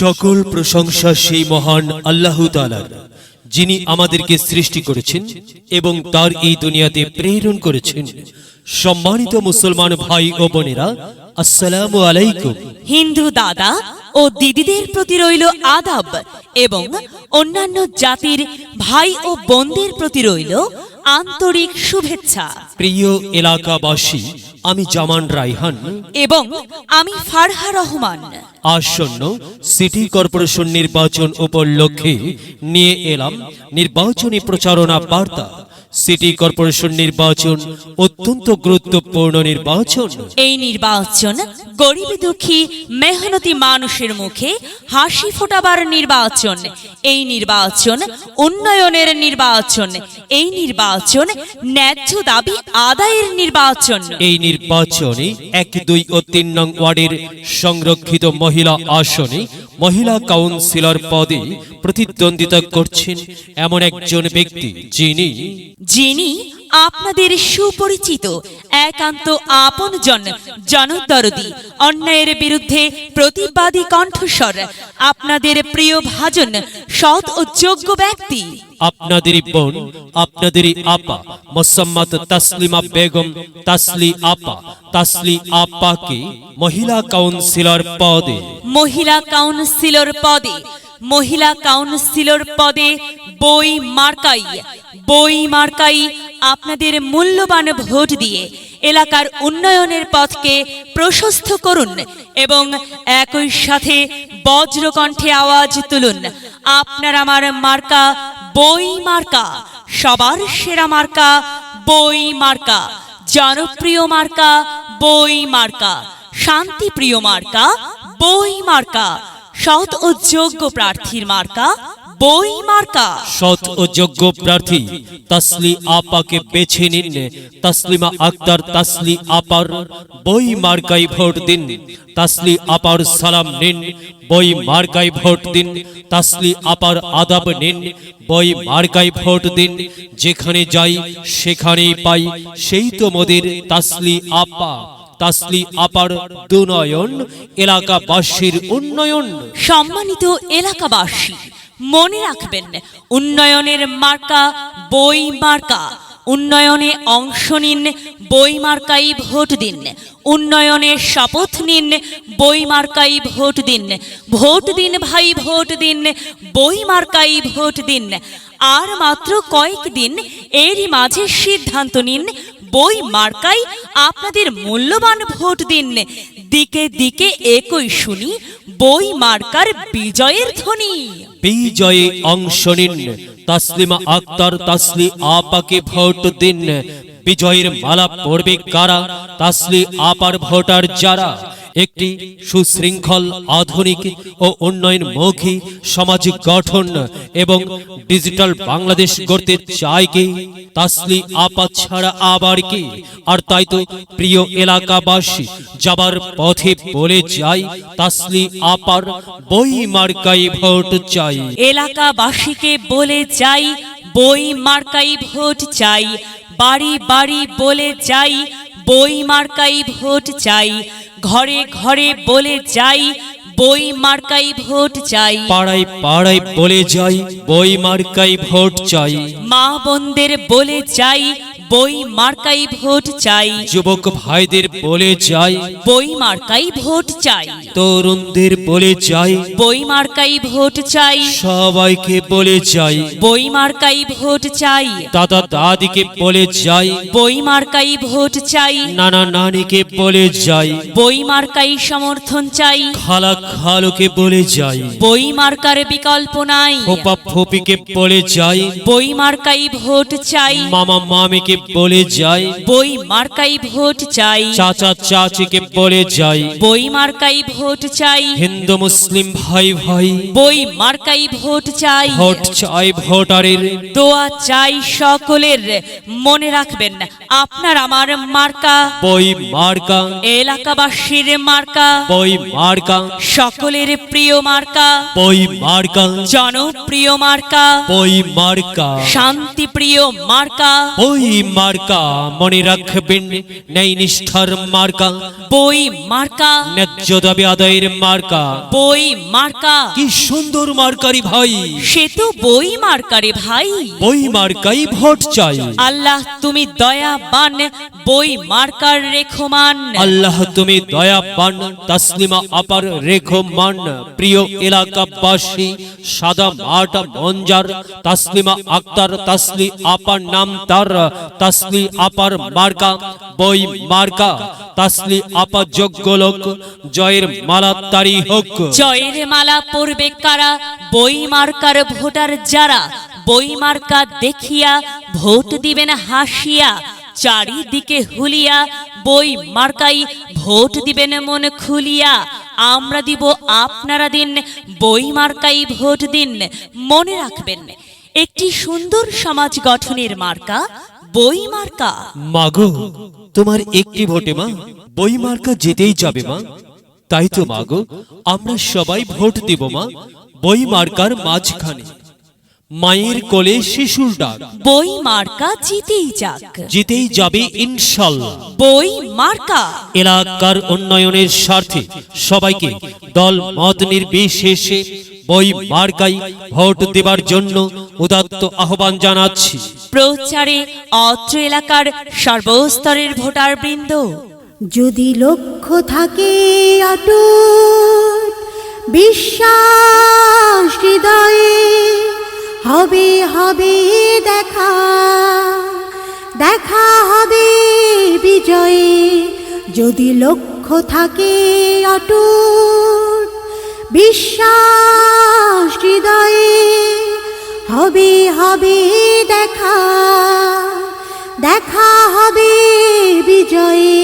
সকল প্রশংসা সেই মহান আল্লাহ তাআলার, যিনি আমাদেরকে সৃষ্টি করেছেন এবং তার এই দুনিয়াতে প্রেরণ করেছেন। সম্মানিত মুসলমান ভাই ও বোনেরা, আসসালামু আলাইকুম। হিন্দু দাদা ও দিদিদের প্রতি রইল আদাব এবং অন্যান্য জাতির ভাই ও বোনদের প্রতি রইল আন্তরিক শুভেচ্ছা। প্রিয় এলাকাবাসী, আমি জামান রায়হান এবং আমি ফারহা রহমান আসন্ন সিটি কর্পোরেশন নির্বাচন উপলক্ষে নিয়ে এলাম নির্বাচনী প্রচারণা বার্তা। সিটি কর্পোরেশন নির্বাচন অত্যন্ত গুরুত্বপূর্ণ নির্বাচন। এই নির্বাচন গরিব দুঃখী মেহনতি মানুষের মুখে হাসি ফোটাবার নির্বাচন। এই নির্বাচন উন্নয়নের নির্বাচন। এই নির্বাচন ন্যায্য দাবি আদায়ের নির্বাচন। এই নির্বাচনে 1, 2 ও 3 নং ওয়ার্ডের সংরক্ষিত মহিলা আসনে মহিলা কাউন্সিলর পদে প্রতিদ্বন্দ্বিতা করছেন এমন একজন ব্যক্তি যিনি আপনাদের সুপরিচিত একান্ত আপনজন, জনদরদি, অন্যায়ের বিরুদ্ধে প্রতিবাদী কণ্ঠস্বর, আপনাদের প্রিয় ভাজন, সৎ ও যোগ্য ব্যক্তি, আপনাদেরই বোন, আপনাদেরই আপা মোসাম্মত তাসলিমা বেগম তাসলি আপাকে মহিলা কাউন্সিলর পদে বই মার্কাই আপনাদের মূল্যবান ভোট দিয়ে এলাকার উন্নয়নের পথকে প্রশস্ত করুন এবং একই সাথে বজ্রকণ্ঠে আওয়াজ তুলুন, আপনার আমার মার্কা বই মার্কা, সবার সেরা মার্কা বই মার্কা, জনপ্রিয় মার্কা বই মার্কা, শান্তিপ্রিয় মার্কা বই মার্কা, সৎ ও যোগ্য প্রার্থীর মার্কা বই মার্কা। সৎ ও যোগ্য প্রার্থী তাসলি আপাকে বেছে নিন। তাসলিমা আক্তার তাসলি আপার বই মার্কায় ভোট দিন। তাসলি আপার সালাম নিন, বই মার্কায় ভোট দিন। তাসলি আপার আদাব নিন, বই মার্কায় ভোট দিন। যেখানে যাই সেখানেই পাই সেই তো মোদের তাসলি আপা। তাসলি আপার দুনয়ন, এলাকাবাসীর উন্নয়ন। সম্মানিত এলাকাবাসী, মনে রাখবেন, উন্নয়নের মার্কা বই মার্কা। উন্নয়নে অংশ নিন, বই মার্কাই ভোট দিন। উন্নয়নের শপথ নিন, বই মার্কাই ভোট দিন। ভোট দিন ভাই, ভোট দিন, বই মার্কাই ভোট দিন। আর মাত্র কয়েকদিন, এরই মাঝে সিদ্ধান্ত নিন, বই মার্কাই আপনাদের মূল্যবান ভোট দিন। দিকে দিকে একই শুনি বই মার্কার বিজয়ের ধ্বনি। বিজয়ে অংশ নিন, তাসলিমা আক্তার তাসলি আপাকে ভোট দিন। বিজয়ের মালা পড়বে কারা? তাসলি আপার ভোটার যারা একটি সুশৃঙ্খল, আধুনিক ও উন্নয়নমুখী সমাজ গঠন এবং ডিজিটাল বাংলাদেশ গড়তে চায় কে? তাসলি আপা ছাড়া আবার কে? আর তাই তো প্রিয় এলাকাবাসী, যাবার পথে বলে যাই, তাসলি আপার বই মার্কাই ভোট চাই। এলাকাবাসীকে বলে যাই, বই মার্কাই ভোট চাই। বাড়ি বাড়ি বলে যাই, বই মার্কাই ভোট চাই। ঘরে ঘরে বলে যাই, বই মার্কাই ভোট চাই। পাড়ায় পাড়ায় বলে যাই, বই মার্কাই ভোট চাই। মা বোনদের বলে যাই, বই মার্কাই ভোট চাই। যুবক ভাইদের বলে যাই, বই মার্কাই ভোট চাই। তরুণদের বলে যাই, বই মার্কাই ভোট চাই। সবাইকে বলে যাই, বই মার্কাই ভোট চাই। দাদা দাদিকে বলে যাই, বই মার্কাই ভোট চাই। নানা নানিকে বলে যাই, বই মার্কাই সমর্থন চাই। খালা খালুকে বলে যাই, বই মার্কার বিকল্প নাই। ফোপা ফোপিকে বলে যাই, বই মার্কাই ভোট চাই। মামা মামিকে বলে যাই, বই মার্কাই ভোট চাই। চাচা চাচিকে বলে যাই, বই মার্কাই ভোট চাই। হিন্দু মুসলিম ভাই ভাই, বই মার্কাই ভোট চাই। ভোট চাই ভোটারের, দোয়া চাই সকলের। মনে রাখবেন, আপনার আমার মার্কা বই মার্কা, এলাকাবাসীর মার্কা, বই মার্কা, সকলের প্রিয় মার্কা, বই মার্কা, জনপ্রিয় মার্কা, বই মার্কা, শান্তিপ্রিয় মার্কা, বই মার্কা মনে রাখবেন, ন্যায় নিষ্ঠার মার্কা, বই মার্কা, ন্যায্য দাবি আদায়ের মার্কা। বই মার্কা। কি সুন্দর মার্কারি ভাই, সে তো বই মার্কারে ভাই। বই মার্কাই ভোট চাই। আল্লাহ তুমি দয়াবান, বই মার্কার রেখমান। আল্লাহ তুমি দয়াবান, তাসলিমা আপার রেখমান। প্রিয় এলাকাবাসী, সাদা মাঠ মঞ্জার, তাসলিমা আক্তার তাসলি আপার নাম তার। তাসলি আপার মার্কা বই মার্কা, তাসলি আপা যোগ্য লোক, জয়ের মালা তারি হোক। জয়ের মালা পরবে কারা, বই মার্কার ভোটার যারা। বই মার্কা দেখিয়া ভোট দিবেন হাসিয়া, চারিদিকে হুলিয়া বই মার্কাই ভোট দিবেন মন খুলিয়া। আমরা দিব আপনারা দিন, বই মার্কাই ভোট দিন। মনে রাখবেন, একটি সুন্দর সমাজ গঠনের মার্কা বই মার্কা। মাগো, তোমার একটি ভোটে মা বই মার্কা জিতেই যাবে মা। তাই তো মাগো, আমরা সবাই ভোট দিব মা বই মার্কার মাঝখানে। মায়ের কোলে শিশুর ডাক, বই মার্কা জিতেই যাক, জিতেই যাবে ইনশাল্লাহ। বই মার্কা। এলাকার উন্নয়নের স্বার্থে সবাইকে দল মত নির্বিশেষে বই মার্কাই ভোট দেবার জন্য উদাত্ত আহ্বান জানাচ্ছি। প্রচারে অত্র এলাকার সর্বস্তরের ভোটার বৃন্দ। যদি লক্ষ্য থাকে অটুট বিশ্বাস হৃদয়ে, হবে হবে দেখা, দেখা হবে বিজয়ে। যদি লক্ষ্য থাকে অটুট বিশ্বাস হৃদয়ে, হবে হবে দেখা, দেখা হবে বিজয়ে।